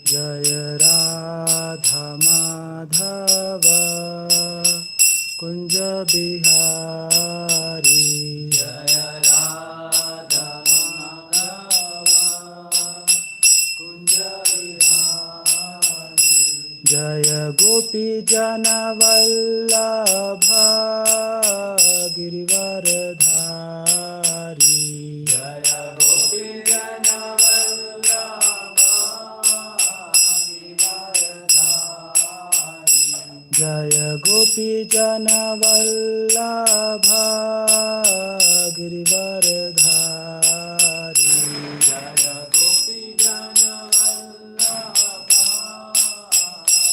Jaya Radha Madhava Kunja Bihari Jaya Radha Madhava Kunja Bihari Jaya Gopi Jana Vallabha Girivaradhari Jaya Gopi Jana Vallabha Girivaradhari Jaya Gopi Jana Vallabha Girivaradhari Jaya Gopi Jana Vallabha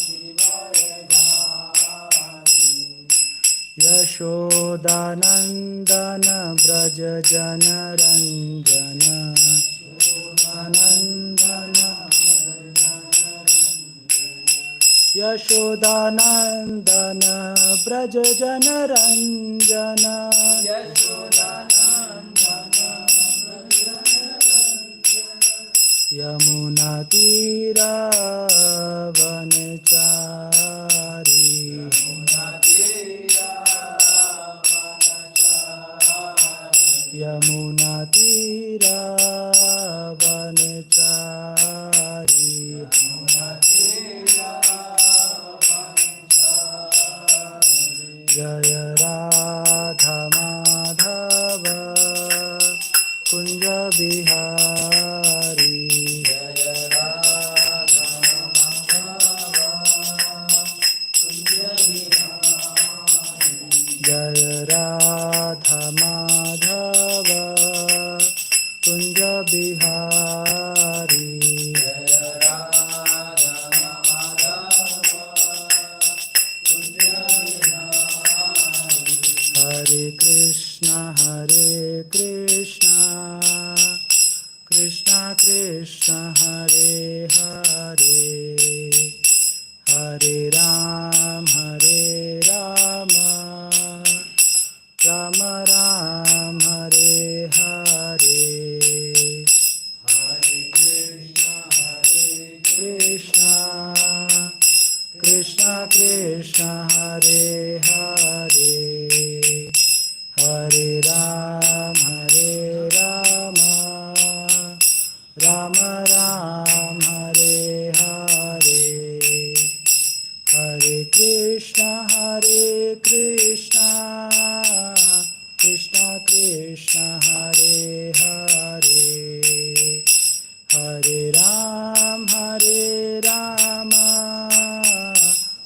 Girivaradhari Yashodanandana Braja Jana Ranjana Yashodanandana Yashodanandana Braja Jana Ranjana Yashodanandana Yamuna Tira Vanachari Yamuna Tira Vanachari Jaya Radha Madhava Kunja Bihari Jaya Radha Madhava Kunja Bihari Jaya Radha Madhava Kunja Bihari Jaya Radha Madhava Kunja Bihari Hare Krishna Krishna Krishna Hare Hare Hare Ram Rama Ram Hare Hare Hare Krishna Krishna Krishna Hare Hare Hare Ram Rama Ram Hare Hare Hare Krishna Krishna Krishna Hare Hare Hare Ram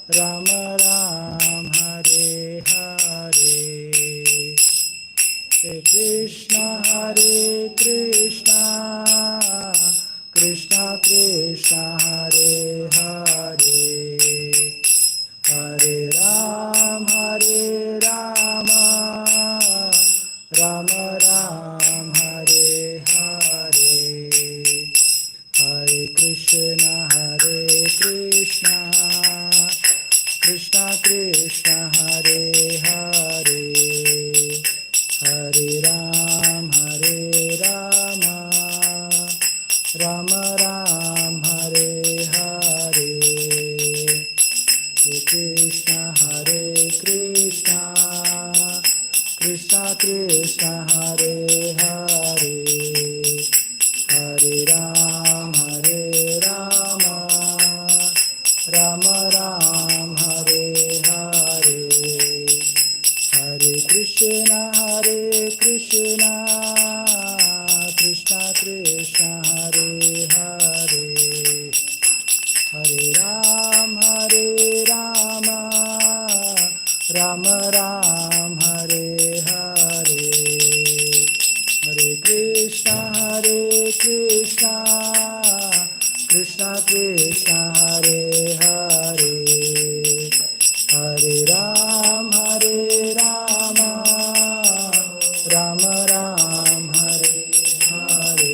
Rama Ram Hare Hare Hare Krishna Krishna Krishna Hare Hare Hare Ram Rama Ram Hare Hare Hare Krishna Krishna Krishna Hare Hare Hare Ram Rama Ram Hare Hare Hare Krishna Krishna Krishna Hare Hare Hare Ram Rama Ram Hare Hare Hare Krishna Krishna Krishna Hare Hare Hare Ram Rama Ram Hare Hare Hare Krishna Krishna Krishna Hare Hare Hare Ram Rama Ram Hare Hare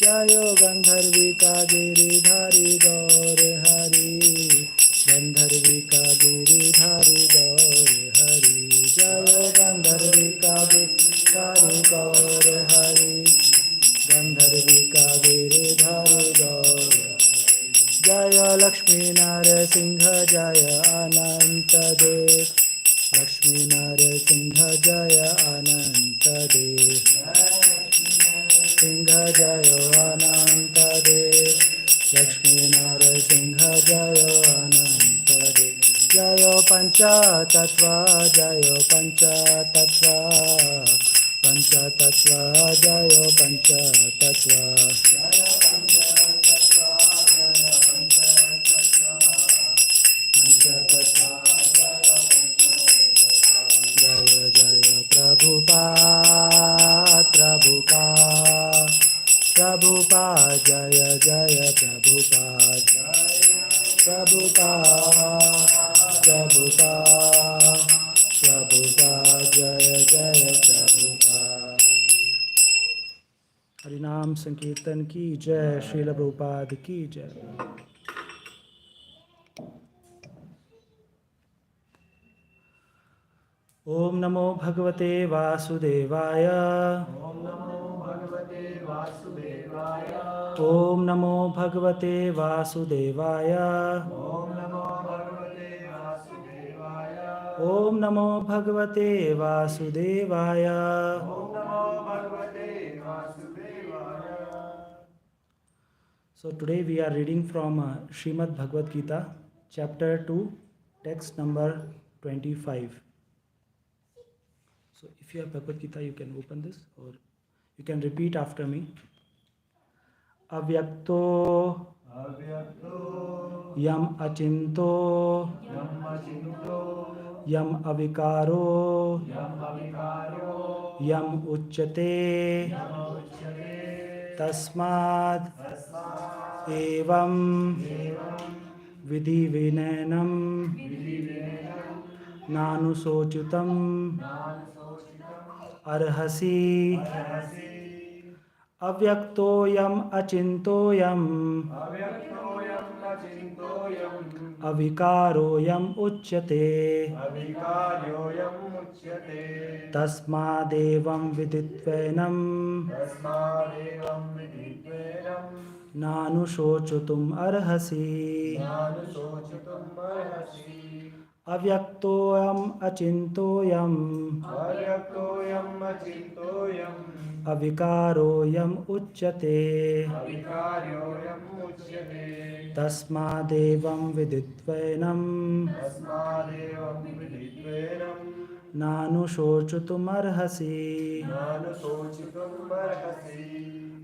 Jayo Gandharvika Giridhari Gaur Hari Gandharvika Giridhari Gaur Hari Jayo Gandharvika Giridhari Gaur Hari Gandharvika Giridhari Gaur Jaya Lakshmi Narasingha Jaya Ananta Dev. Lakshmi Narasingha Jaya Ananta Dev. Singha Jaya Ananta Dev. Lakshmi Narasingha Jaya Ananta Dev. Jaya Pancha Tattva Jaya Pancha Tattva. Pancha Tattva Jaya Pancha Tattva. Jaya Jaya Prabhupada Prabhupada Prabhupada Jaya Jaya Prabhupada Prabhupada Prabhupada Prabhupada Jaya Jaya Prabhupada. Harinam Sankirtan ki jai, Srila Prabhupada ki jai. Om Namo Bhagavate Vasudevaya. Om Namo Bhagavate Vasudevaya. Om Namo Bhagavate Vasudevaya. Om Namo Bhagavate Vasudevaya. Om Namo Bhagavate Vasudevaya. Om Namo Bhagavate Vasudevaya. So today we are reading from Srimad Bhagavad Gita, chapter 2, text number 25. So if you have Bhagavad Gita, you can open this or you can repeat after me. Avyakto Avyakto yam achinto Yam Achinto yam avikaro Yam Avikaro yam uchyate Yam Uchyate tasmad Tasmat evam Evam vidhi vinenam Vidivenam nanusochitam Nansochitam arhasi. Arhasi Avyaktoyam achintoyam Avyaktoyam Achintoyam avikaroyam uchyate Avikaryoyam Uchyate tasmadevam viditvenam Tasmadevam Viditvenam nanushochutum arhasi. Nanusochitum Arhasi Avyaktoyam achintoyam Avyaktoyam Achintoyam avikaroyam uchyate Avikaryoyam Uchyate tasmadevam viditvenam Tasmadevam Viditvenam nanushochutum arhasi. Nanusochitum Arhasi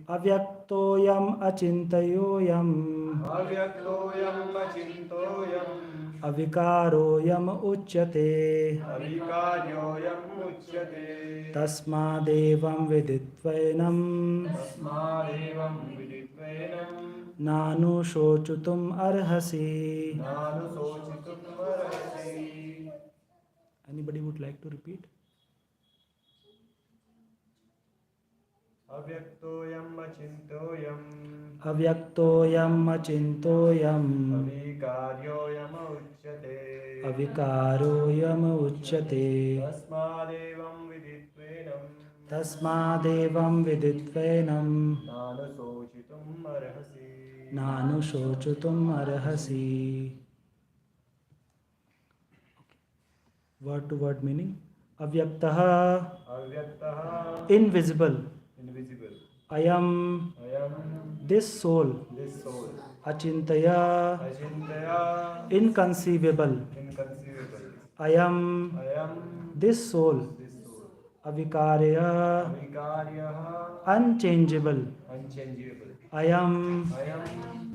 Avyaktoyam achintayoyam Avyaktoyam Achintoyam avikaroyam uchyate Avikaryoyam Uchyate tasmadevam viditvenam Tasmadevam Viditvenam nanushochutum arhasi. Nanusochitum Arhasi. Anybody would like to repeat? Avyaktoyam Achintoyam Avyaktoyam achintoyam Avikaryoyam Uchyate avikaroyam uchyate Tasmadevam Viditvenam tasmadevam viditvenam Nanusochitum Arhasi nanushochutum arhasi. Word to word meaning. Avyaktaha Avyaktaha invisible. invisible. Ayam I am this soul. this soul. Achintaya Achintaya inconceivable. inconceivable. Ayam I am this soul. this soul. Avikarya Avikaryaha unchangeable. unchangeable. Ayam I am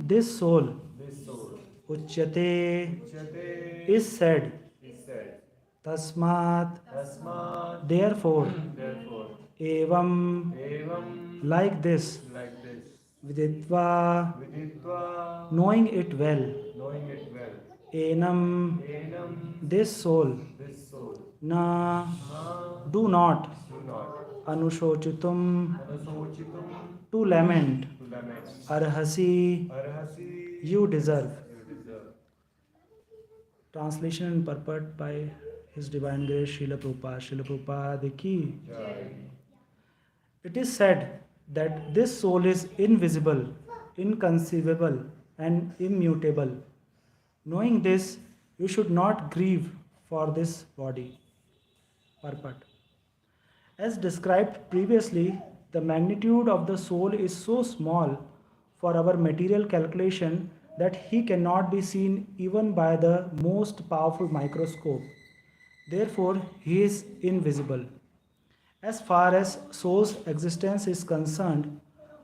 this soul. this soul. Uchyate Uchyate is said. is said. Tasmat Tasmat therefore. therefore. Evam Evam like this. like this. Viditva Viditva knowing it well. knowing it well. Enam Enam this soul. this soul. Na Na do not. do not. Anushochitum Anusochitum to lament. to lament. Arhasi Arhasi you deserve. you deserve. Translation and purport by His Divine Grace Srila Prabhupada. Srila Prabhupada ki. Jai. It is said that this soul is invisible, inconceivable, and immutable. Knowing this, you should not grieve for this body. Purport. As described previously, the magnitude of the soul is so small for our material calculation that he cannot be seen even by the most powerful microscope. Therefore, he is invisible. As far as soul's existence is concerned,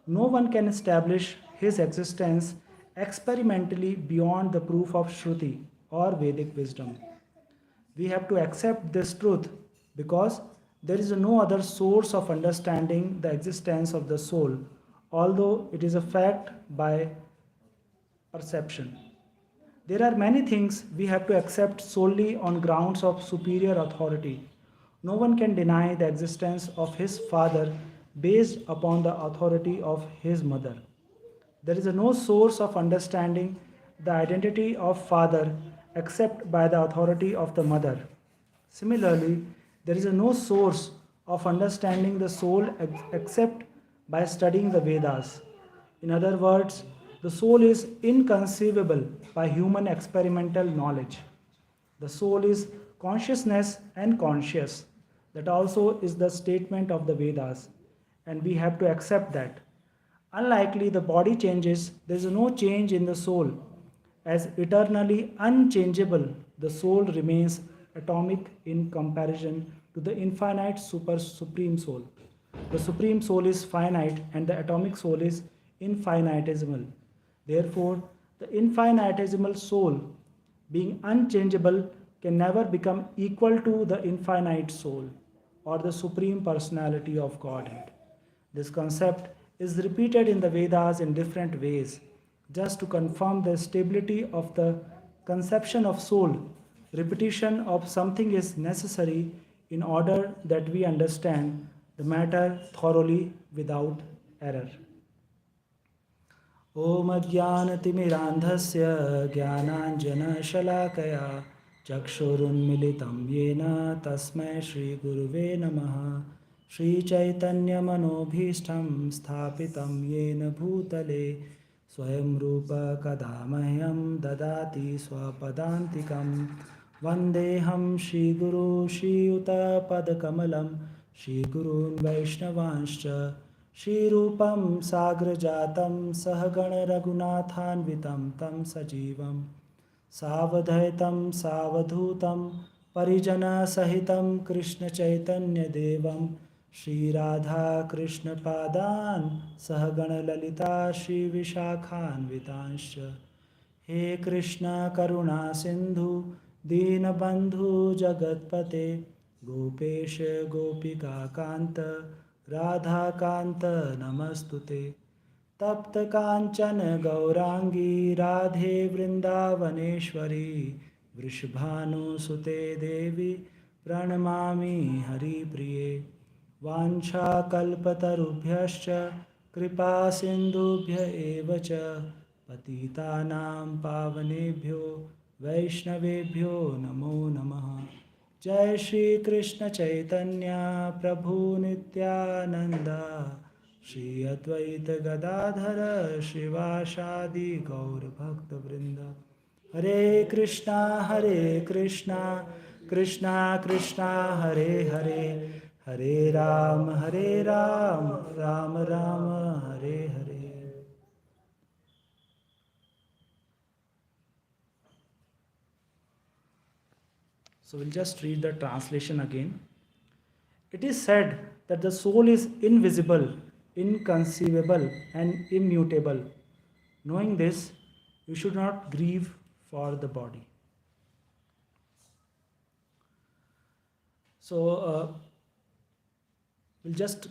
no one can establish his existence experimentally beyond the proof of Shruti or Vedic wisdom. We have to accept this truth because there is no other source of understanding the existence of the soul, although it is a fact by perception. There are many things we have to accept solely on grounds of superior authority. No one can deny the existence of his father based upon the authority of his mother. There is no source of understanding the identity of father except by the authority of the mother. Similarly, there is no source of understanding the soul except by studying the Vedas. In other words, the soul is inconceivable by human experimental knowledge. The soul is consciousness and conscious. That also is the statement of the Vedas, and we have to accept that. Unlikely the body changes, there is no change in the soul. As eternally unchangeable, the soul remains atomic in comparison to the infinite supreme soul. The supreme soul is finite and the atomic soul is infinitesimal. Therefore, the infinitesimal soul, being unchangeable, can never become equal to the infinite soul or the supreme personality of Godhead. This concept is repeated in the Vedas in different ways, just to confirm the stability of the conception of soul. Repetition of something is necessary in order that we understand the matter thoroughly without error. ॐ अज्ञानतिमिरान्धस्य ज्ञानाञ्जनशलाकया चक्षुरुन्मिलितं येन तस्मै श्रीगुरुवे नमः श्रीचैतन्यमनोभीष्टं स्थापितं येन भूतले स्वयं रूप कदा मह्यं ददाति स्वपदान्तिकं वन्देऽहं श्रीगुरू श्रीयुतपदकमलं श्रीगुरून् वैष्णवांश्च श्रीरूपं साग्रजातं सहगणरघुनाथान्वितं तं सजीवं सावधैतं सावधूतं परिजनसहितं कृष्णचैतन्यदेवं श्रीराधाकृष्णपादान् सहगणललिता श्रीविशाखान्वितांश्च हे कृष्ण करुणा सिन्धु दीनबन्धु जगत्पते गोपेश गोपिकान्त राधाकान्त नमस्तुते तप्त कांचन गौरांगी राधे वृंदावनेश्वरी वृषभानुसुते देवी प्रणमामि हरिप्रिये वाञ्छाकल्पतरुभ्यश्च कृपा सिन्धुभ्य एव च पतितानां पावनेभ्यो वैष्णवेभ्यो नमो नमः। जय श्री कृष्ण चैतन्य प्रभु नित्यानंद श्री अद्वैत गदाधर श्रीवासादि गौर भक्त वृंद। हरे कृष्णा कृष्णा कृष्णा हरे हरे, हरे Ram Ram Ram Hare Hare. So we'll just read the translation again. It is said that the soul is invisible, inconceivable, and immutable. Knowing this, you should not grieve for the body. So we'll just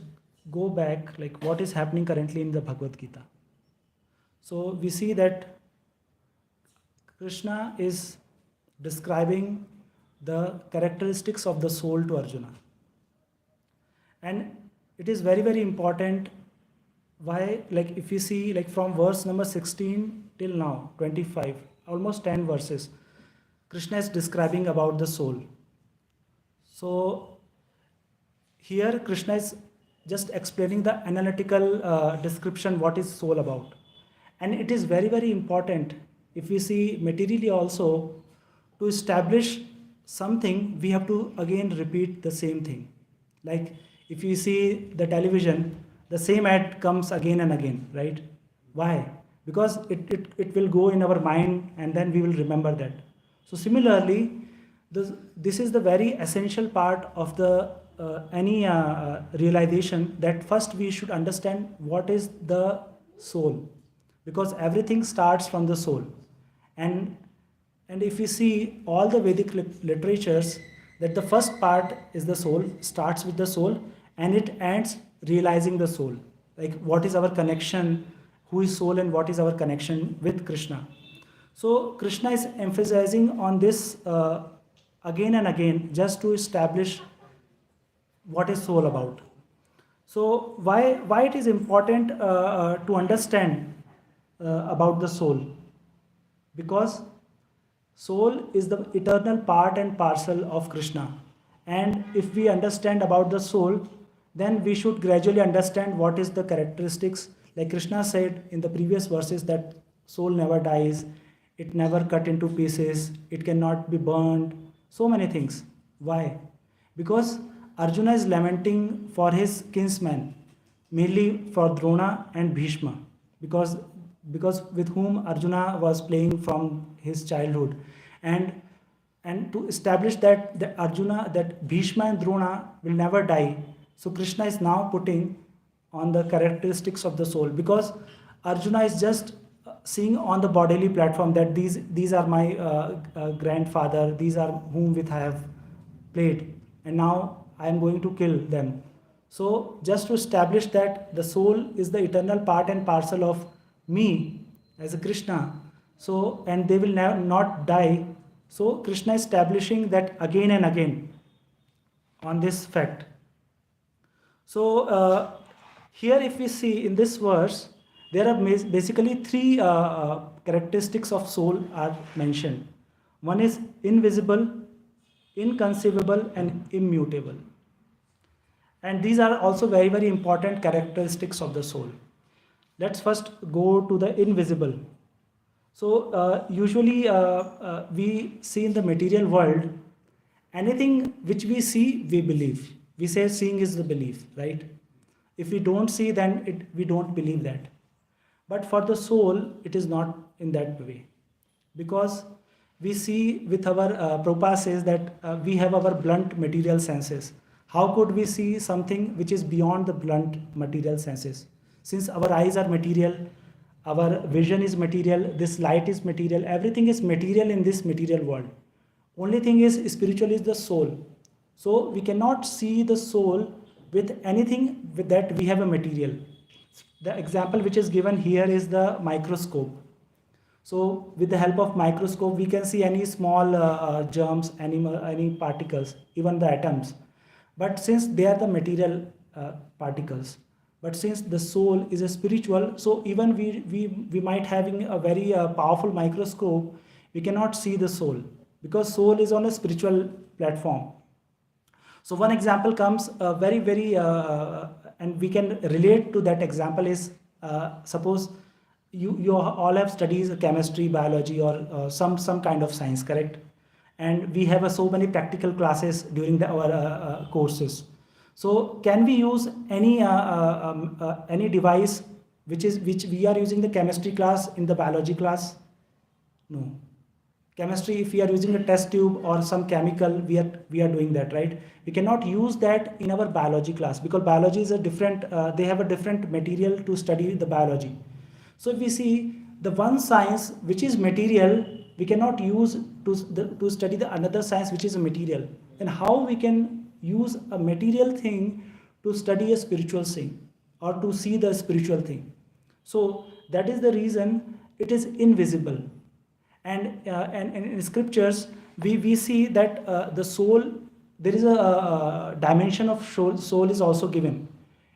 go back, like what is happening currently in the Bhagavad Gita. So we see that Krishna is describing the characteristics of the soul to Arjuna. And it is very, very important why, like if you see like from verse number 16 till now, 25, almost 10 verses, Krishna is describing about the soul. So here Krishna is just explaining the analytical description what is soul about. And it is very, very important, if we see materially also, to establish something, we have to again repeat the same thing. Like if you see the television, the same ad comes again and again, right? Why? Because it will go in our mind and then we will remember that. So similarly, this is the very essential part of the any realization, that first we should understand what is the soul, because everything starts from the soul. And and if we see all the Vedic literatures, that the first part is the soul, starts with the soul, and it ends realizing the soul. Like what is our connection, who is soul, and what is our connection with Krishna. So Krishna is emphasizing on this again and again, just to establish what is soul about. So why it is important to understand about the soul? Because soul is the eternal part and parcel of Krishna. And if we understand about the soul, then we should gradually understand what is the characteristics. Like Krishna said in the previous verses, that soul never dies, it never cut into pieces, it cannot be burned, so many things. Why? Because Arjuna is lamenting for his kinsmen, mainly for Drona and Bhishma, because with whom Arjuna was playing from his childhood. And to establish that Arjuna, that Bhishma and Drona will never die, so Krishna is now putting on the characteristics of the soul, because Arjuna is just seeing on the bodily platform that these are my grandfather, these are whom with I have played, and now I am going to kill them. So just to establish that the soul is the eternal part and parcel of me as a Krishna, so and they will not die. So Krishna is establishing that again and again on this fact. So here if we see in this verse, there are basically three characteristics of soul are mentioned. One is invisible, inconceivable, and immutable. And these are also very, very important characteristics of the soul. Let's first go to the invisible. So usually we see in the material world, anything which we see, we believe. We say seeing is the belief, right? If we don't see, then we don't believe that. But for the soul, it is not in that way. Because we see with our, Prabhupada says that we have our blunt material senses. How could we see something which is beyond the blunt material senses? Since our eyes are material, our vision is material, this light is material, everything is material in this material world. Only thing is spiritual is the soul. So we cannot see the soul with anything with that we have a material. The example which is given here is the microscope. So with the help of microscope, we can see any small germs, any particles, even the atoms. But since they are the material particles, but since the soul is a spiritual, so even we might having a very powerful microscope, we cannot see the soul, because soul is on a spiritual platform. So one example comes very, very, and we can relate to that example is, suppose you all have studied chemistry, biology, or some kind of science, correct? And we have so many practical classes during our courses. So can we use any device which we are using the chemistry class in the biology class? No. Chemistry, if we are using a test tube or some chemical, we are doing that, right? We cannot use that in our biology class, because biology is a different, they have a different material to study the biology. So if we see the one science which is material, we cannot use to study the another science which is a material. And how we can use a material thing to study a spiritual thing or to see the spiritual thing? So that is the reason it is invisible. And in scriptures, we see that the soul, there is a dimension of soul is also given.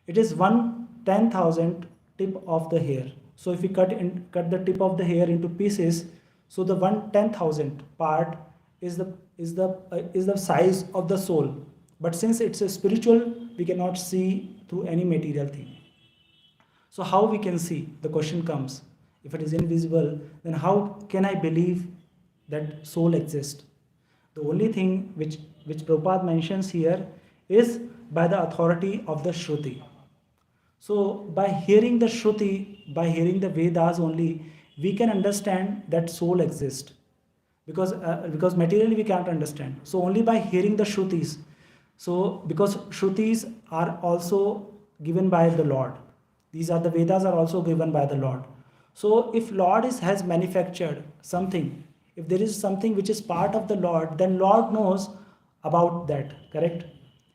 It is 1/10,000 tip of the hair. So if we cut the tip of the hair into pieces, so the 1/10,000 part is the size of the soul. But since it's a spiritual, we cannot see through any material thing. So how we can see? The question comes. If it is invisible, then how can I believe that soul exists? The only thing which Prabhupada mentions here is by the authority of the Shruti. So by hearing the Shruti, by hearing the Vedas only, we can understand that soul exists. Because materially we can't understand. So only by hearing the Shrutis. So because Shrutis are also given by the Lord. These are the Vedas are also given by the Lord. So if Lord has manufactured something, if there is something which is part of the Lord, then Lord knows about that, correct?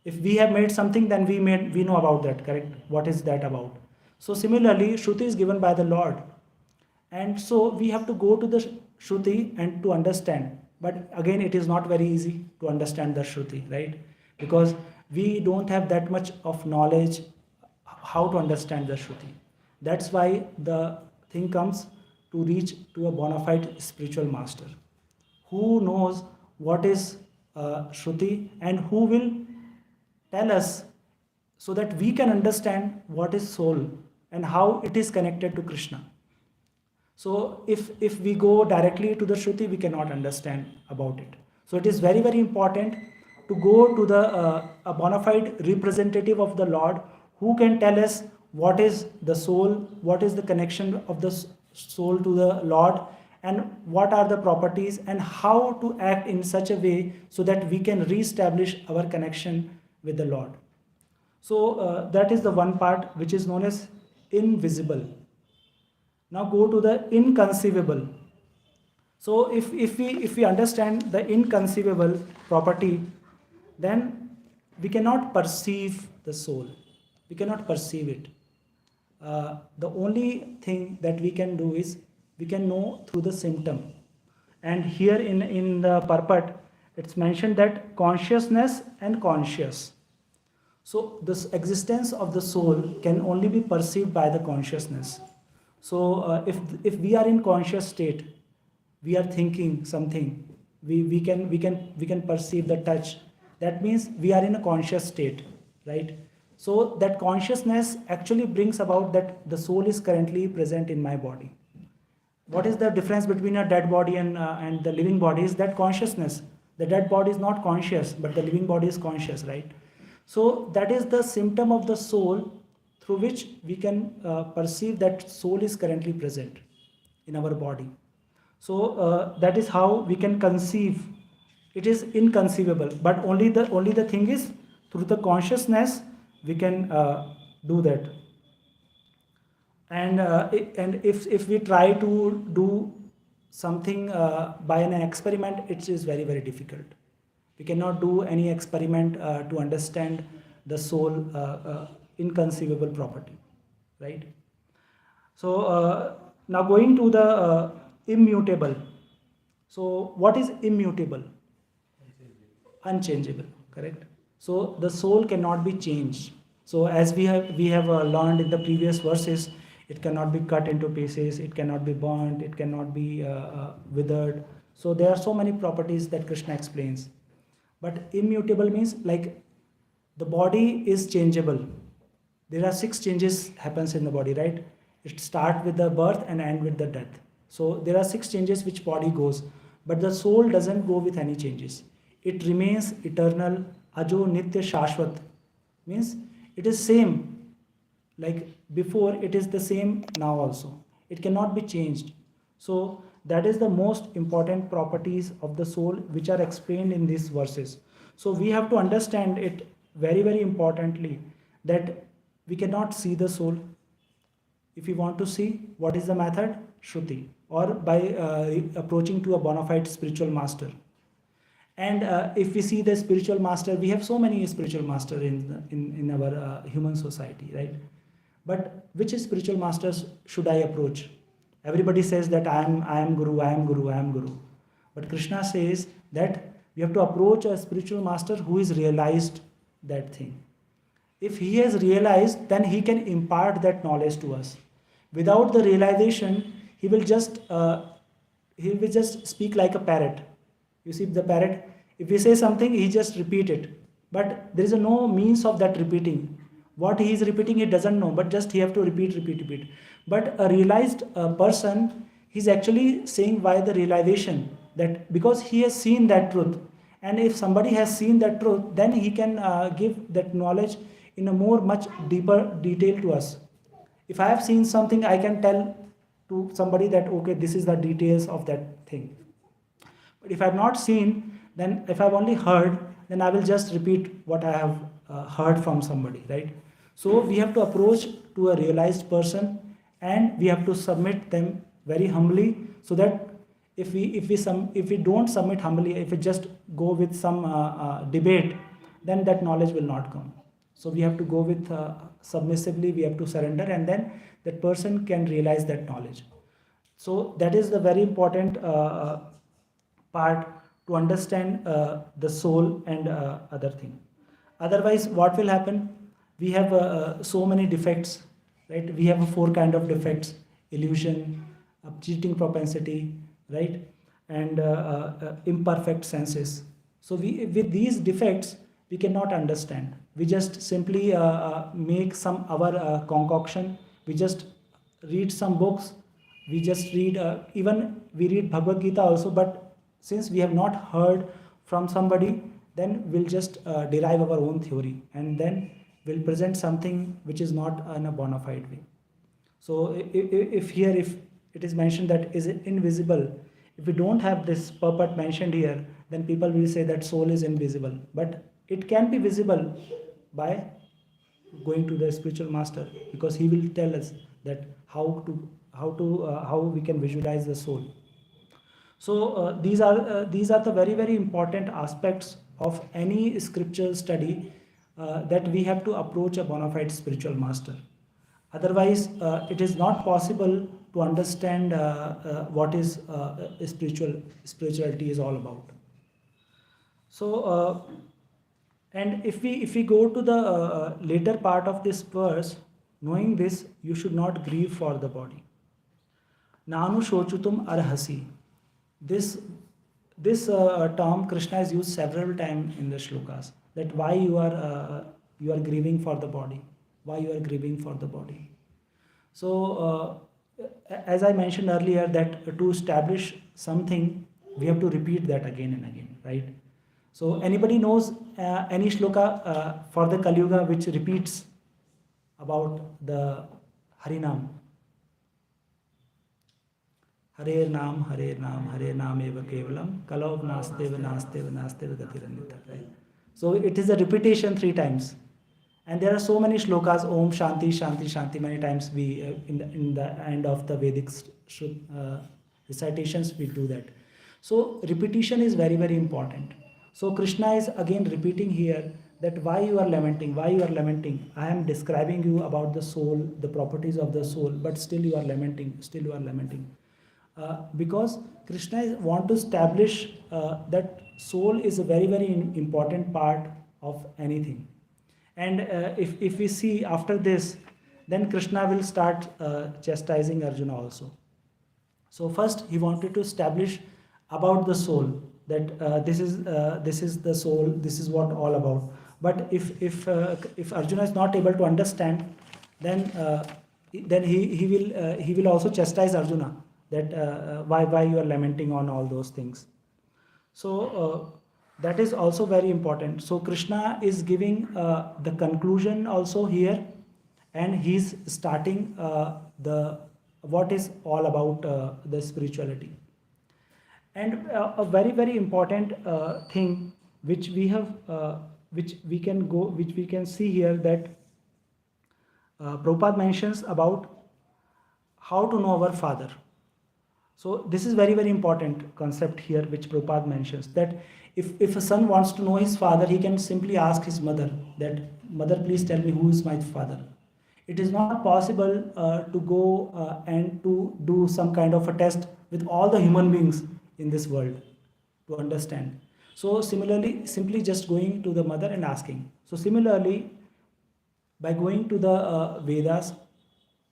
If we have made something, then we know about that, correct? What is that about? So similarly, Shruti is given by the Lord. And so we have to go to the Shruti and to understand. But again, it is not very easy to understand the Shruti, right? Because we don't have that much of knowledge how to understand the Shruti. That's why the thing comes to reach to a bona fide spiritual master who knows what is Shruti and who will tell us so that we can understand what is soul and how it is connected to Krishna. So if we go directly to the Shruti, we cannot understand about it. So it is very, very important to go to the a bona fide representative of the Lord who can tell us what is the soul, what is the connection of the soul to the Lord, and what are the properties and how to act in such a way so that we can re-establish our connection with the Lord. So that is the one part which is known as invisible. Now go to the inconceivable. So if we understand the inconceivable property, then we cannot perceive the soul. We cannot perceive it. The only thing that we can do is we can know through the symptom. And here in the purport, it's mentioned that consciousness and conscious. So this existence of the soul can only be perceived by the consciousness. So if we are in conscious state, we are thinking something, we can perceive the touch. That means we are in a conscious state, right? So that consciousness actually brings about that the soul is currently present in my body. What is the difference between a dead body and the living body? Is that consciousness. The dead body is not conscious, but the living body is conscious, right? So that is the symptom of the soul through which we can perceive that soul is currently present in our body. So that is how we can conceive. It is inconceivable, but only the thing is through the consciousness we can do that. And if we try to do something by an experiment, it is very, very difficult. We cannot do any experiment to understand the soul inconceivable property, right? So now going to the immutable. So what is immutable? Unchangeable, correct? So the soul cannot be changed. So as we have learned in the previous verses, it cannot be cut into pieces, it cannot be burnt, it cannot be withered. So there are so many properties that Krishna explains. But immutable means like the body is changeable. There are 6 changes happens in the body, right? It starts with the birth and end with the death. So there are 6 changes which body goes, but the soul doesn't go with any changes. It remains eternal, ajo nitya shashvat, means it is same like before, it is the same now also. It cannot be changed. So that is the most important properties of the soul which are explained in these verses. So we have to understand it very, very importantly that we cannot see the soul. If we want to see, what is the method? Shruti, or by approaching to a bona fide spiritual master. And if we see the spiritual master, we have so many spiritual masters in our human society, right? But which spiritual masters should I approach? Everybody says that I am Guru, I am Guru, I am Guru. But Krishna says that we have to approach a spiritual master who is realized that thing. If he has realized, then he can impart that knowledge to us. Without the realization, he will just speak like a parrot. You see the parrot, if we say something, he just repeat it. But there is no means of that repeating. What he is repeating, he doesn't know, but just he have to repeat. But a realized person, he's actually saying why the realization, that because he has seen that truth, and if somebody has seen that truth, then he can give that knowledge in a more much deeper detail to us. If I have seen something, I can tell to somebody that okay, this is the details of that thing. But if I have not seen, then if I've only heard, then I will just repeat what I have heard from somebody, right? So we have to approach to a realized person, and we have to submit them very humbly, so that if we don't submit humbly, if we just go with some debate, then that knowledge will not come. So we have to go with submissively, we have to surrender, and then that person can realize that knowledge. So that is the very important part to understand the soul and other thing. Otherwise, what will happen? We have so many defects, right? We have four kind of defects: illusion, cheating propensity, right, and imperfect senses. So we, with these defects, we cannot understand. We just simply make some our concoction. We just read some books. We just read, even we read Bhagavad Gita also, but since we have not heard from somebody, then we'll just derive our own theory, and then we'll present something which is not in a bona fide way. So if here, if it is mentioned that is invisible, if we don't have this purport mentioned here, then people will say that soul is invisible. But it can be visible by going to the spiritual master, because he will tell us that how we can visualize the soul. So these are the very very important aspects of any scriptural study, that we have to approach a bona fide spiritual master. Otherwise, it is not possible to understand what is spirituality is all about. So, and if we go to the later part of this verse, knowing this, you should not grieve for the body. Nanu shochutum arhasi. This term Krishna has used several times in the shlokas. That why you are grieving for the body. Why you are grieving for the body. So, as I mentioned earlier, that to establish something, we have to repeat that again and again, right? So, anybody knows any shloka for the Kali Yuga which repeats about the Harinam? Hare Nam, Hare Nam, Hare Nam eva kevalam, Kalav nasteva nasteva nasteva gatirannita, right? So, it is a repetition 3 times. And there are so many shlokas, Om Shanti Shanti Shanti. Many times we in the end of the Vedic recitations we do that. So repetition is very very important. So Krishna is again repeating here that why you are lamenting, why you are lamenting. I am describing you about the soul, the properties of the soul, but still you are lamenting, still you are lamenting. Because Krishna want to establish that soul is a very very important part of anything. And if we see after this, then Krishna will start chastising Arjuna also. So first he wanted to establish about the soul, that this is the soul, this is what all about. But if Arjuna is not able to understand, then he will also chastise Arjuna, that why you are lamenting on all those things. So that is also very important. So Krishna is giving the conclusion also here, and he's starting the what is all about the spirituality. And a very very important thing which we have, which we can see here, that Prabhupada mentions about how to know our Father. So this is very very important concept here which Prabhupada mentions, that if a son wants to know his father, he can simply ask his mother that, mother, please tell me who is my father. It is not possible to go and to do some kind of a test with all the human beings in this world to understand. So similarly, simply just going to the mother and asking. So similarly, by going to the Vedas,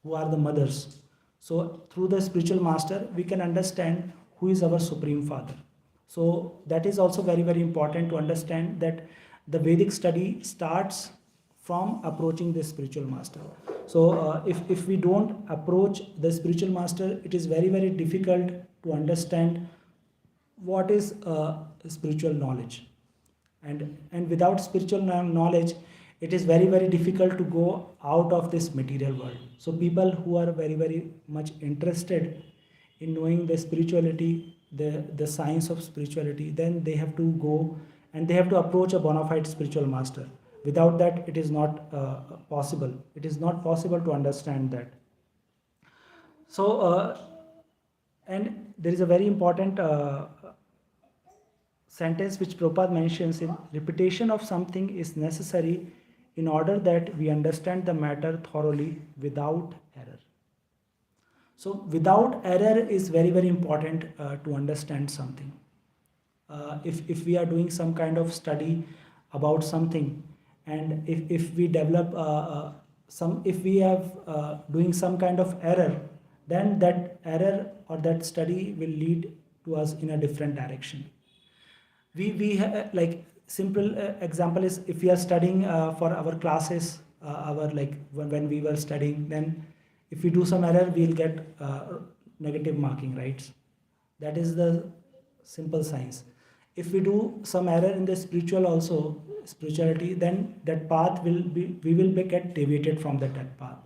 who are the mothers, so through the spiritual master, we can understand who is our Supreme Father. So that is also very very important to understand, that the Vedic study starts from approaching the spiritual master. So if we don't approach the spiritual master, it is very, very difficult to understand what is spiritual knowledge. And without spiritual knowledge, it is very, very difficult to go out of this material world. So people who are very, very much interested in knowing the spirituality, the science of spirituality, then they have to go and they have to approach a bona fide spiritual master. Without that, it is not possible. It is not possible to understand that. So, and there is a very important sentence which Prabhupada mentions in repetition of something is necessary in order that we understand the matter thoroughly without error. So without error is very, very important to understand something. If we are doing some kind of study about something, and if we develop if we have doing some kind of error, then that error or that study will lead to us in a different direction. Like simple example is, if we are studying for our classes, our like when we were studying, then if we do some error, we'll get negative marking, right? That is the simple science. If we do some error in the spirituality, then that path we will get deviated from that path.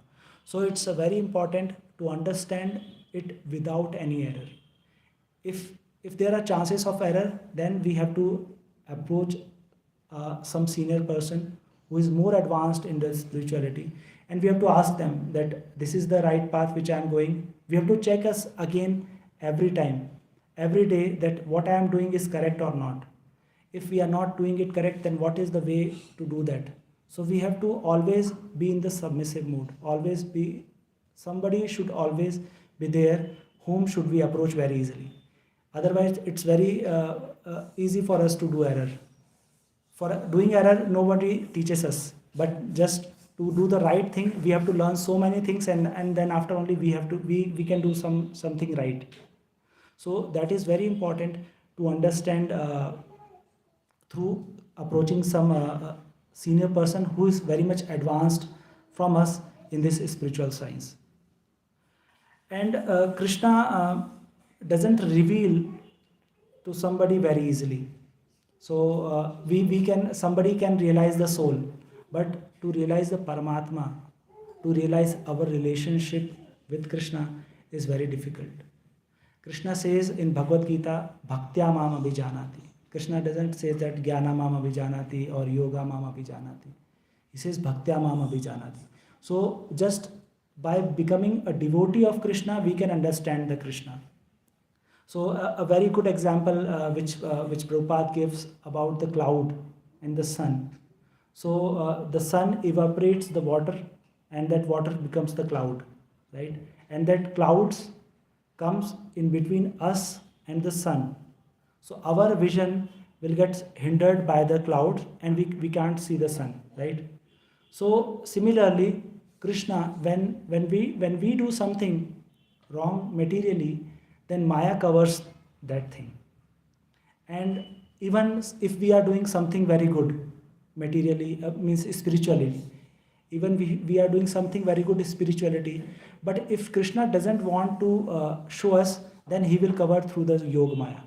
So it's very important to understand it without any error. If there are chances of error, then we have to approach some senior person who is more advanced in the spirituality, and we have to ask them that this is the right path which I am going. We have to check us again every time, every day, that what I am doing is correct or not. If we are not doing it correct, then what is the way to do that? So we have to always be in the submissive mood. Somebody should always be there whom should we approach very easily. Otherwise, it's very easy for us to do error. For doing error, nobody teaches us. But just to do the right thing, we have to learn so many things, and then after only we can do something right. So that is very important to understand through approaching some senior person who is very much advanced from us in this spiritual science. And Krishna doesn't reveal to somebody very easily. So somebody can realize the soul, but to realize the Paramatma, to realize our relationship with Krishna is very difficult. Krishna says in Bhagavad Gita, Bhaktya Mam Abhijanati. Krishna doesn't say that Jnana Mam Abhijanati or Yoga Mam Abhijanati. He says Bhaktya Mam Abhijanati. So just by becoming a devotee of Krishna, we can understand the Krishna. So a very good example which Prabhupada gives about the cloud and the sun. So the sun evaporates the water, and that water becomes the cloud, right? And that clouds comes in between us and the sun. So our vision will get hindered by the clouds, and we can't see the sun, right? So similarly, Krishna, when we do something wrong materially, then Maya covers that thing. And even if we are doing something very good materially, means spiritually, even we are doing something very good spirituality, but if Krishna doesn't want to show us, then he will cover through the Yoga Maya.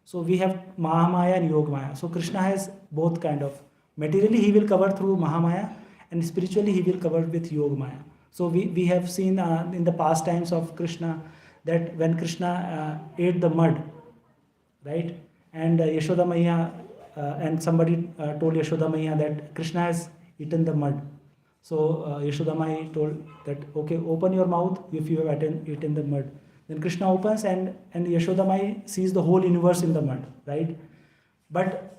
So we have Mahamaya and Yoga Maya. So Krishna has both kind of. Materially he will cover through Mahamaya, and spiritually he will cover with Yoga Maya. So we have seen in the past times of Krishna that when Krishna ate the mud, right? And Yashoda Maiya, and somebody told Yashoda Maiya that Krishna has eaten the mud. So Yashoda Maiya told that, okay, open your mouth if you have eaten the mud. Then Krishna opens, and Yashoda Maiya sees the whole universe in the mud, right? But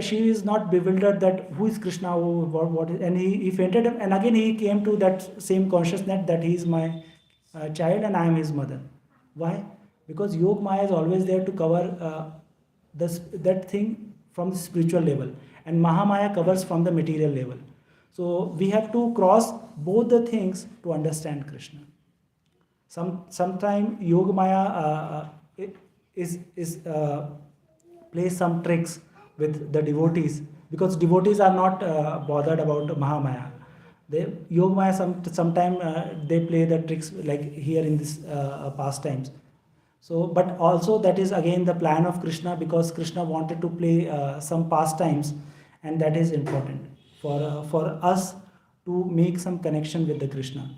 she is not bewildered that who is Krishna, what is, and he fainted, and again he came to that same consciousness that he is my child and I am his mother. Why? Because Yoga Maya is always there to cover that thing from the spiritual level, and Mahamaya covers from the material level. So we have to cross both the things to understand Krishna. Sometime Yoga Maya plays some tricks with the devotees, because devotees are not bothered about Mahamaya. Yoga Maya sometime they play the tricks like here in this pastimes. So, but also that is again the plan of Krishna, because Krishna wanted to play some pastimes, and that is important for us to make some connection with the Krishna.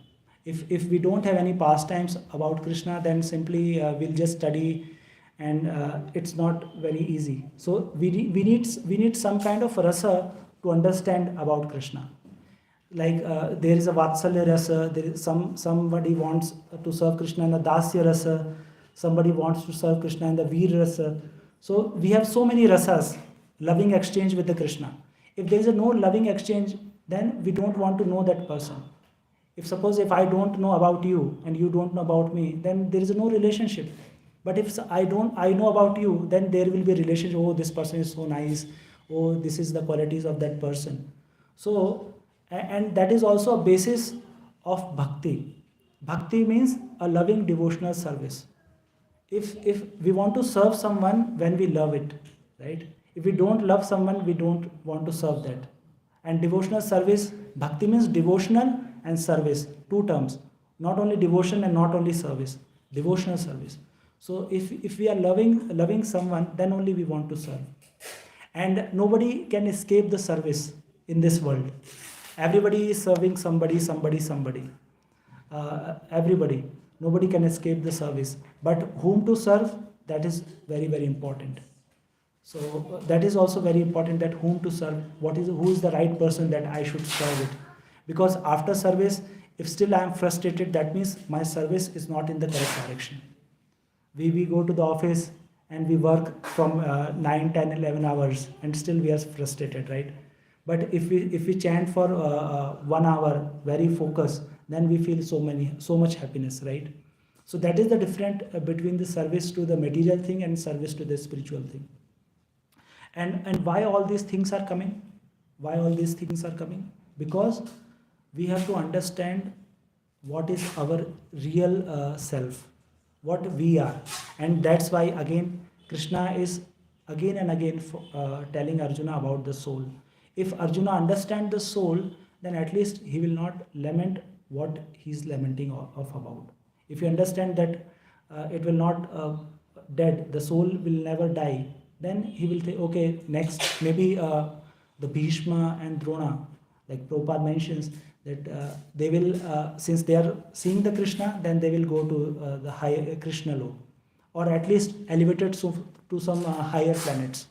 If we don't have any pastimes about Krishna, then simply we'll just study, and it's not very easy. So we need some kind of rasa to understand about Krishna. Like there is a Vatsalya rasa, there is somebody wants to serve Krishna in the Dasya rasa, somebody wants to serve Krishna in the Veer rasa. So we have so many rasas, loving exchange with the Krishna. If there is a no loving exchange, then we don't want to know that person. If suppose if I don't know about you and you don't know about me, then there is no relationship. But if I know about you, then there will be a relationship. Oh, this person is so nice. Oh, this is the qualities of that person. So, and that is also a basis of bhakti. Bhakti means a loving devotional service. If we want to serve someone when we love it, right? If we don't love someone, we don't want to serve that. And devotional service, bhakti means devotional and service, two terms. Not only devotion and not only service, devotional service. So if we are loving someone, then only we want to serve. And nobody can escape the service in this world. Everybody is serving somebody. Everybody. Nobody can escape the service. But whom to serve, that is very, very important. So that is also very important, that whom to serve, who is the right person that I should serve it. Because after service, if still I am frustrated, that means my service is not in the correct direction. We go to the office and we work from 9, 10, 11 hours and still we are frustrated, right? But if we chant for 1 hour, very focused, then we feel so much happiness, right? So that is the difference between the service to the material thing and service to the spiritual thing. And why all these things are coming? Why all these things are coming? Because we have to understand what is our real self, what we are. And that's why again Krishna is again and again telling Arjuna about the soul. If Arjuna understands the soul, then at least he will not lament what he is lamenting of about. If you understand that it will not dead, the soul will never die, then he will say, okay, next maybe the Bhishma and Drona, like Prabhupada mentions, that they will, since they are seeing the Krishna, then they will go to the higher Krishna lok, or at least elevated to some higher planets.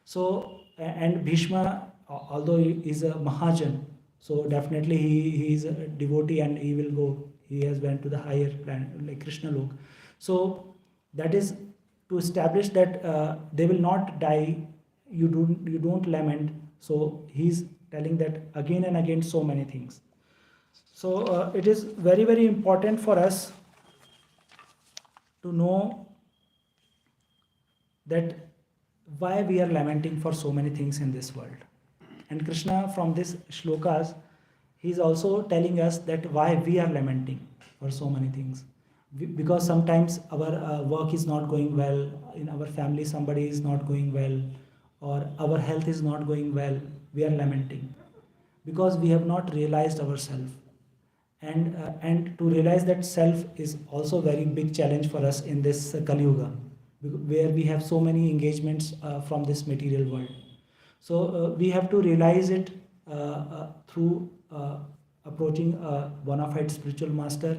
So, and Bhishma, although he is a Mahajan, so definitely he is a devotee and he has went to the higher planet, like Krishna lok. So that is to establish that they will not die, you don't lament. So he's telling that again and again, so many things. So it is very, very important for us to know that why we are lamenting for so many things in this world. And Krishna, from this shlokas, he is also telling us that why we are lamenting for so many things. Because sometimes our work is not going well, in our family somebody is not going well, or our health is not going well, we are lamenting. Because we have not realized ourselves. And to realize that self is also a very big challenge for us in this Kali Yuga, where we have so many engagements from this material world. So we have to realize it through approaching a bona fide spiritual master,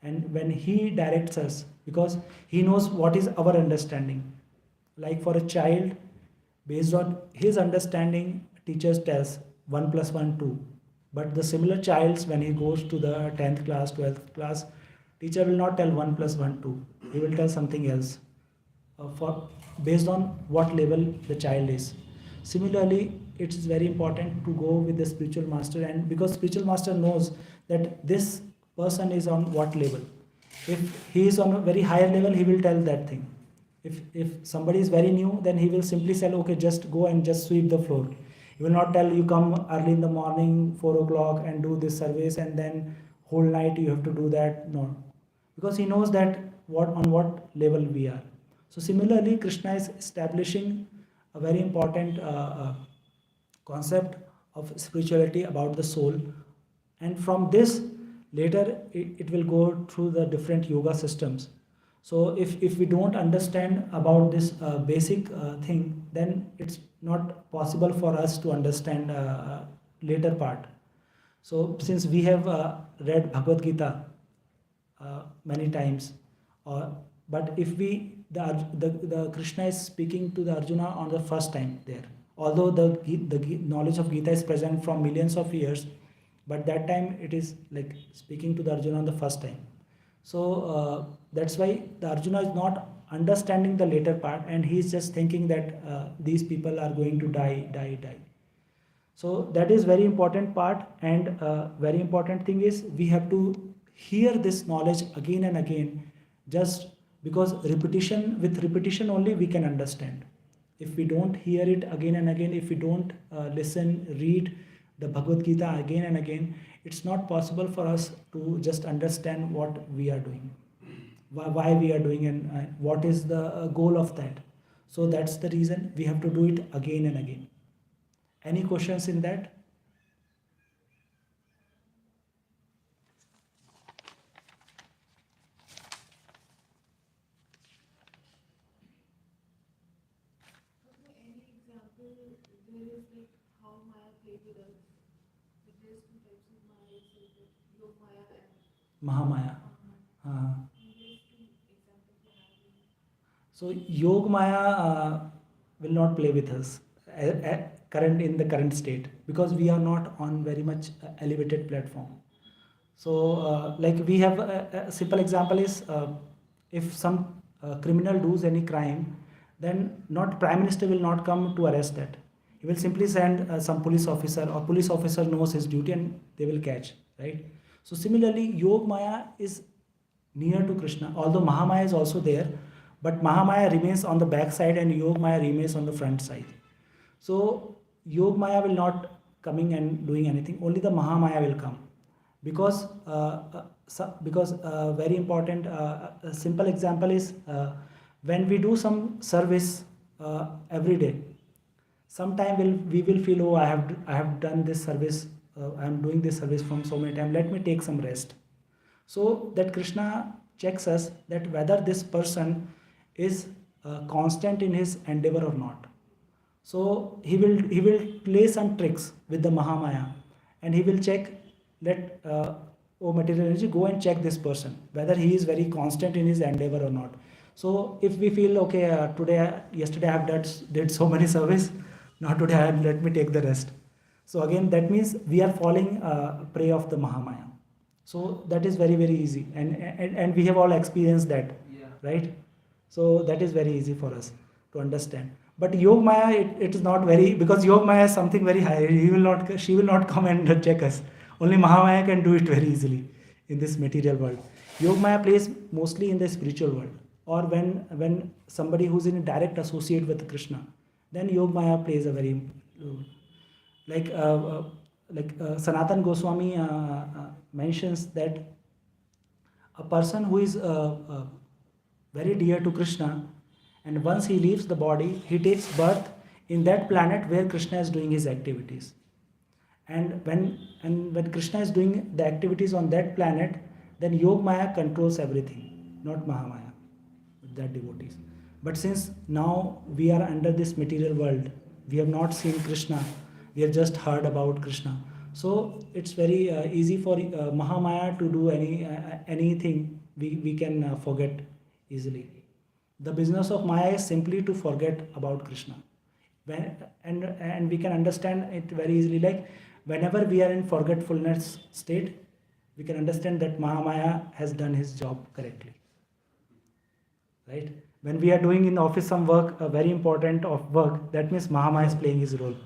and when he directs us, because he knows what is our understanding. Like for a child, based on his understanding, teachers tells 1 plus 1 2. But the similar childs, when he goes to the 10th class, 12th class, teacher will not tell 1 plus 1 2. He will tell something else for based on what level the child is. Similarly, it is very important to go with the spiritual master, and because spiritual master knows that this person is on what level. If he is on a very higher level, he will tell that thing. If somebody is very new, then he will simply say, okay, just go and just sweep the floor. He will not tell you come early in the morning, 4 o'clock, and do this service, and then whole night you have to do that. No, because he knows that on what level we are. So similarly, Krishna is establishing a very important concept of spirituality about the soul, and from this later it will go through the different yoga systems. So if we don't understand about this basic thing, then it's not possible for us to understand later part. So since we have read Bhagavad Gita many times, but if we the Krishna is speaking to the Arjuna on the first time there, although the knowledge of Gita is present from millions of years, but that time it is like speaking to the Arjuna on the first time. So that's why the Arjuna is not understanding the later part, and he is just thinking that these people are going to die. So that is very important part, and very important thing is we have to hear this knowledge again and again, just because with repetition only we can understand. If we don't hear it again and again, if we don't listen, read the Bhagavad Gita again and again, it's not possible for us to just understand what we are doing, why we are doing, and what is the goal of that. So that's the reason we have to do it again and again. Any questions in that? Any example, there is like how Maya play with us. But there's two types of Maya, so that Yog Maya and Mahamaya. Mahamaya. There's two examples we have in. So Yog Maya will not play with us in the current state, because we are not on very much elevated platform. So like we have a simple example is if some criminal does any crime, then not Prime Minister will not come to arrest that. He will simply send some police officer, or police officer knows his duty and they will catch, right? So similarly, Yog Maya is near to Krishna, although Mahamaya is also there, but Mahamaya remains on the back side and Yog Maya remains on the front side. So Yog Maya will not coming and doing anything, only the Mahamaya will come, because very important a simple example is when we do some service every day, sometime we will feel, oh, I have done this service, I am doing this service from so many time, let me take some rest. So that Krishna checks us that whether this person is constant in his endeavor or not. So he will play some tricks with the Mahamaya, and he will check, let oh material energy, go and check this person whether he is very constant in his endeavor or not. So if we feel, okay, yesterday I have did so many service, now today let me take the rest. So again, that means we are falling prey of the Mahamaya. So that is very easy, and we have all experienced that, right? So that is very easy for us to understand. But Yog Maya, it is not very, because Yog Maya is something very high. She will not come and check us. Only Mahamaya can do it very easily in this material world. Yog Maya plays mostly in the spiritual world, or when somebody who's in a direct associate with Krishna, then Yog Maya plays a very like Sanatan Goswami mentions that a person who is very dear to Krishna, and once he leaves the body, he takes birth in that planet where Krishna is doing his activities. And when Krishna is doing the activities on that planet, then Yog Maya controls everything, not Mahamaya, that devotees. But since now we are under this material world, we have not seen Krishna, we have just heard about Krishna. So it's very easy for Mahamaya to do anything. We can forget easily. The business of Maya is simply to forget about Krishna. And we can understand it very easily. Like whenever we are in forgetfulness state, we can understand that Mahamaya has done his job correctly. Right? When we are doing in the office some work, very important of work, that means Mahamaya is playing his role.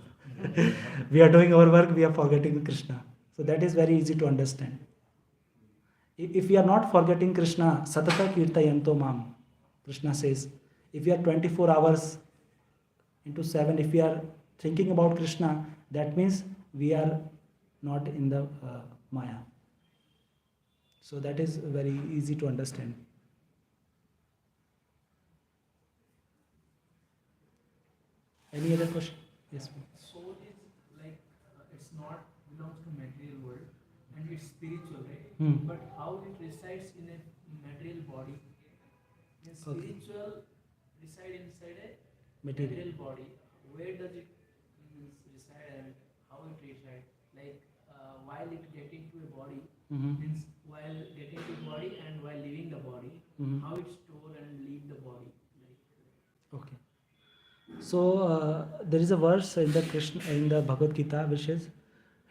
We are doing our work, we are forgetting Krishna. So that is very easy to understand. If we are not forgetting Krishna, Satata Kirtayanto Mam, Krishna says, if we are 24 hours into 7, if we are thinking about Krishna, that means we are not in the Maya. So that is very easy to understand. Any other question? Yes, please. Soul is it's spiritual, right? Hmm. But how it resides in a material body? Means Okay. spiritual reside inside a Material. material body. Where does it reside and how it reside? Like while it get into a body, Mhm. means while getting to body and while leaving the body, Mhm. how it store and leave the body. Like, Okay. So there is a verse in the Krishna in the Bhagavad Gita which is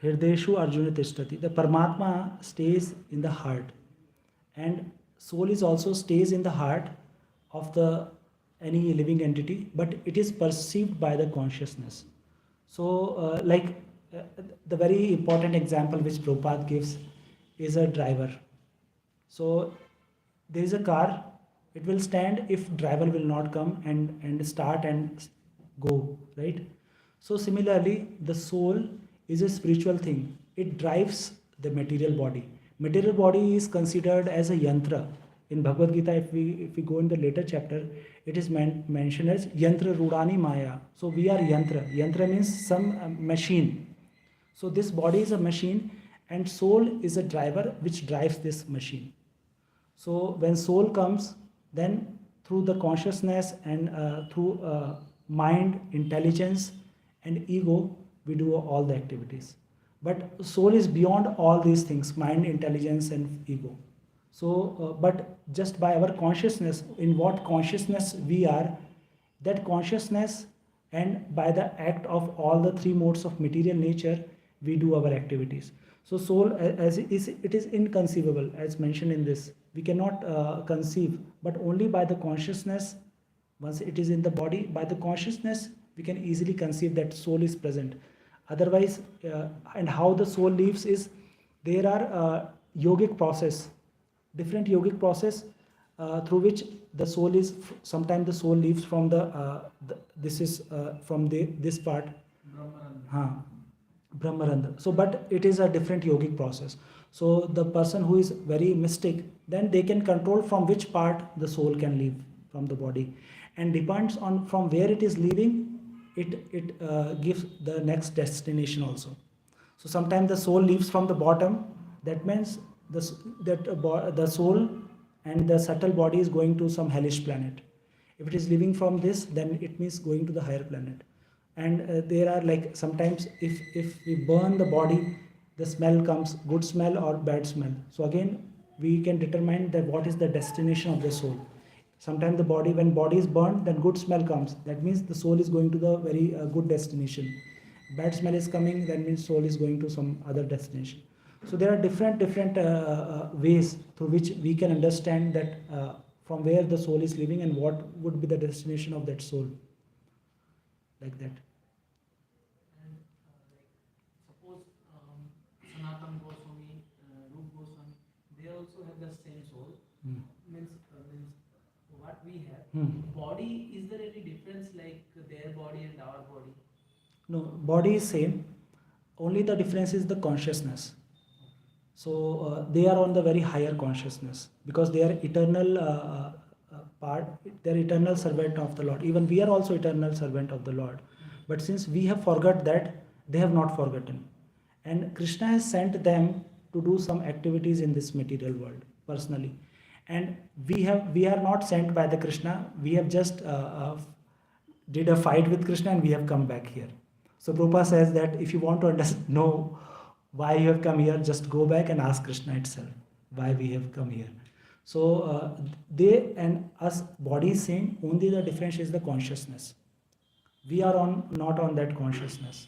Hirdeshu Arjuna Tishtati. The Paramatma stays in the heart, and soul is also stays in the heart of the any living entity, but it is perceived by the consciousness. So, the very important example which Prabhupada gives is a driver. So there is a car, it will stand if driver will not come and start and go, right? So similarly, the soul is a spiritual thing. It drives the material body. Material body is considered as a yantra. In Bhagavad Gita, if we go in the later chapter, it is mentioned as yantra rudani maya. So we are yantra. Yantra means some machine. So this body is a machine, and soul is a driver which drives this machine. So when soul comes, then through the consciousness and through mind, intelligence, and ego, we do all the activities. But soul is beyond all these things: mind, intelligence, and ego. So, but just by our consciousness, in what consciousness we are, that consciousness, and by the act of all the three modes of material nature, we do our activities. So soul, as it is inconceivable, as mentioned in this. We cannot conceive, but only by the consciousness. Once it is in the body, by the consciousness, we can easily conceive that soul is present. Otherwise, and how the soul lives is, there are yogic process, different yogic process through which the soul is. Sometimes the soul leaves from this is from this part. Brahmarandha. Huh. Brahmarandha. So, but it is a different yogic process. So, the person who is very mystic, then they can control from which part the soul can leave from the body, and depends on from where it is leaving, it gives the next destination also. So, sometimes the soul leaves from the bottom. That means the soul and the subtle body is going to some hellish planet. If it is leaving from this, then it means going to the higher planet. And there are, like, sometimes if we burn the body, the smell comes, good smell or bad smell. So again, we can determine that what is the destination of the soul. Sometimes the body, when body is burned, then good smell comes. That means the soul is going to the very good destination. Bad smell is coming, that means soul is going to some other destination. So there are different ways through which we can understand that from where the soul is living and what would be the destination of that soul, like that. And suppose Sanatana Goswami, Rup Goswami, they also have the same soul. Hmm. Means what we have. Hmm. Body, is there any difference like their body and our body? No, body is same. Only the difference is the consciousness. So they are on the very higher consciousness because they are eternal part. They are eternal servant of the Lord. Even we are also eternal servant of the Lord. But since we have forgot that, they have not forgotten. And Krishna has sent them to do some activities in this material world personally. And we are not sent by the Krishna. We have just did a fight with Krishna and we have come back here. So Prabhupada says that if you want to know why you have come here, just go back and ask Krishna itself why we have come here. So they and us, body is same, only the difference is the consciousness. We are not on that consciousness.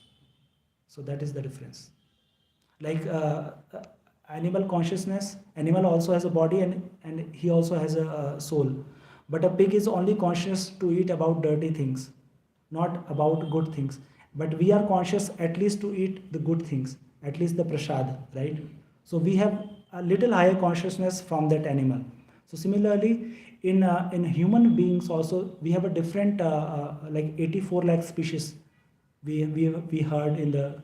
So that is the difference. Like animal consciousness, animal also has a body and he also has a soul. But a pig is only conscious to eat about dirty things, not about good things. But we are conscious at least to eat the good things, at least the prasad, right? So we have a little higher consciousness from that animal. So similarly, in human beings also, we have a different like 84 lakh species. We heard in the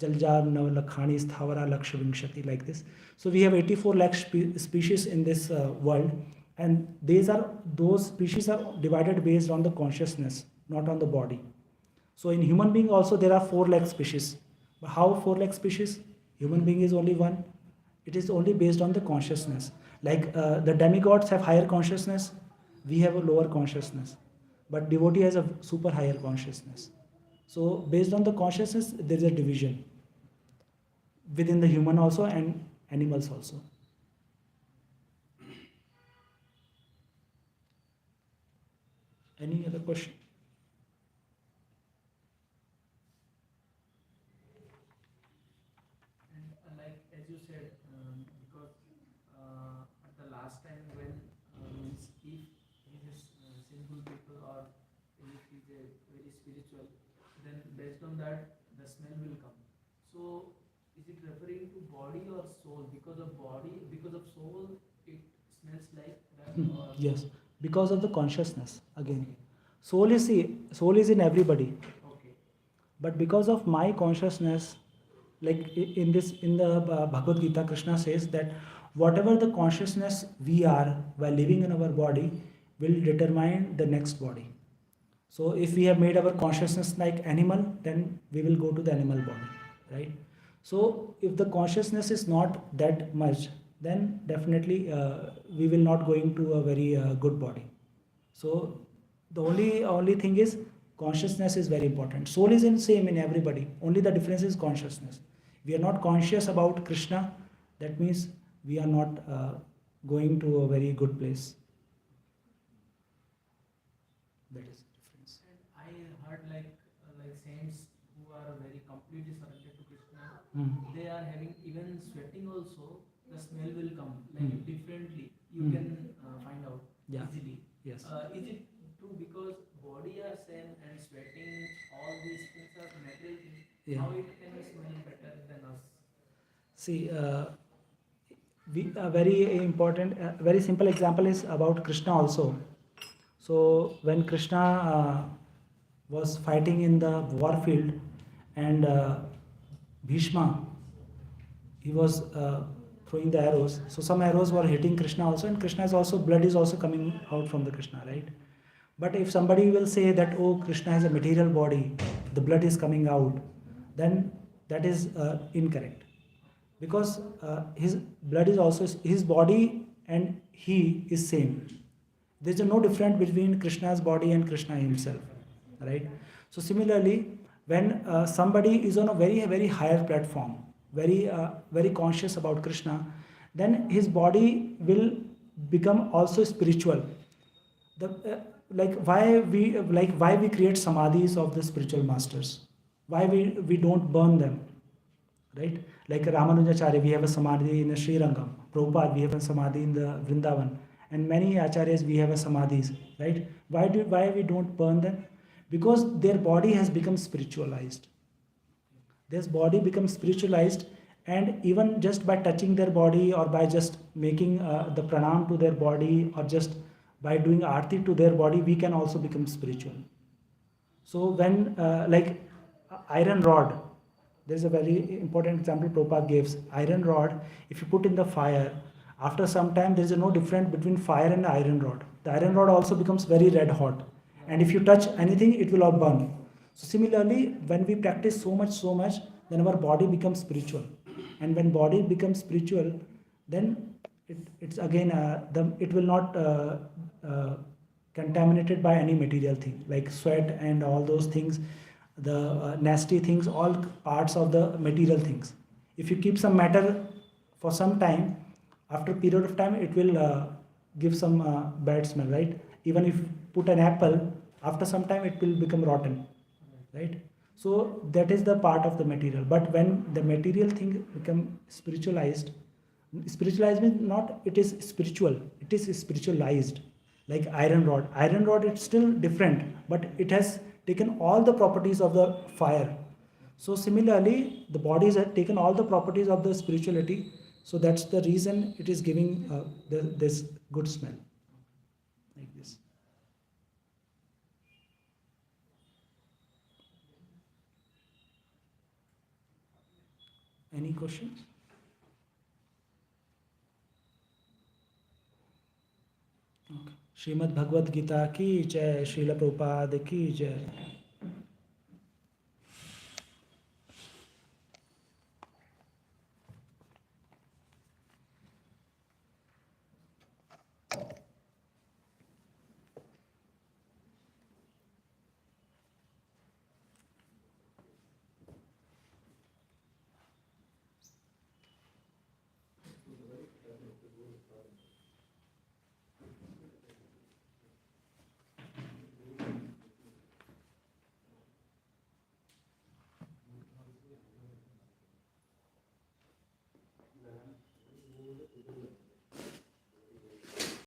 Jaljar Navalakhani Sthavara Lakshavimshati, like this. So we have 84 lakh species in this world, and those species are divided based on the consciousness, not on the body. So in human being also there are 4 lakh species. But how 4 lakh species? Human being is only one, It is only based on the consciousness. Like the demigods have higher consciousness, we have a lower consciousness, but devotee has a super higher consciousness. So based on the consciousness, there is a division within the human also and animals also. Any other question? And like as you said, because at the last time when means if he is sinful people or if he is a very spiritual, then based on that the smell will come. So is it referring to body or soul? Because of body, because of soul, it smells like that, or Yes, because of the consciousness again. okay, Soul is in everybody, okay, but because of my consciousness, like in the Bhagavad Gita, Krishna says that whatever the consciousness we are while living in our body will determine the next body. So if we have made our consciousness like animal, then we will go to the animal body, right? So if the consciousness is not that much, then definitely we will not going to a very good body. So the only thing is consciousness is very important. Soul is in same in everybody. Only the difference is consciousness. We are not conscious about Krishna. That means we are not going to a very good place. That is the difference. and I heard like saints who are very completely surrendered to Krishna, Mm. they are having even sweating also, the smell will come like Mm. differently. You Mm. can find out Yeah. easily. Yes. Is it true because body are same and sweating, all these things are material things? Yeah. How it can smell better than us? See, a very important, very simple example is about Krishna also. So when Krishna was fighting in the war field, and Bhishma, he was throwing the arrows. So some arrows were hitting Krishna also, and Krishna is also blood is also coming out from the Krishna, right? But if somebody will say that oh Krishna has a material body, the blood is coming out, then that is incorrect, because his blood is also his body and he is same. There is no difference between Krishna's body and Krishna himself, right? So similarly, when somebody is on a very higher platform, very conscious about Krishna, then his body will become also spiritual. The why we create samadhis of the spiritual masters? Why we don't burn them, right? Like Ramanujacharya, we have a samadhi in the Sri Rangam. Prabhupada, we have a samadhi in the Vrindavan, and many acharyas we have a samadhis, right? Why we don't burn them? Because their body has become spiritualized. Their body becomes spiritualized, and even just by touching their body or by just making the pranam to their body or just by doing arti to their body, we can also become spiritual. So when like iron rod, there is a very important example Prabhupada gives. Iron rod, if you put in the fire, after some time there is no difference between fire and iron rod. The iron rod also becomes very red hot, and if you touch anything, it will all burn. So similarly, when we practice so much, then our body becomes spiritual, and when body becomes spiritual, then it's again it will not contaminated by any material thing like sweat and all those things, the nasty things, all parts of the material things. If you keep some matter for some time, after a period of time it will give some bad smell, right? Even if you put an apple, after some time it will become rotten, right? So that is the part of the material. But when the material thing become spiritualized, spiritualized means not it is spiritual, it is spiritualized. Like iron rod it's still different, but it has taken all the properties of the fire. So similarly the body has taken all the properties of the spirituality, so that's the reason it is giving this good smell like this. Any questions? Okay. Shrimad Bhagavad Gita की जय, श्रील प्रभुपाद की जय.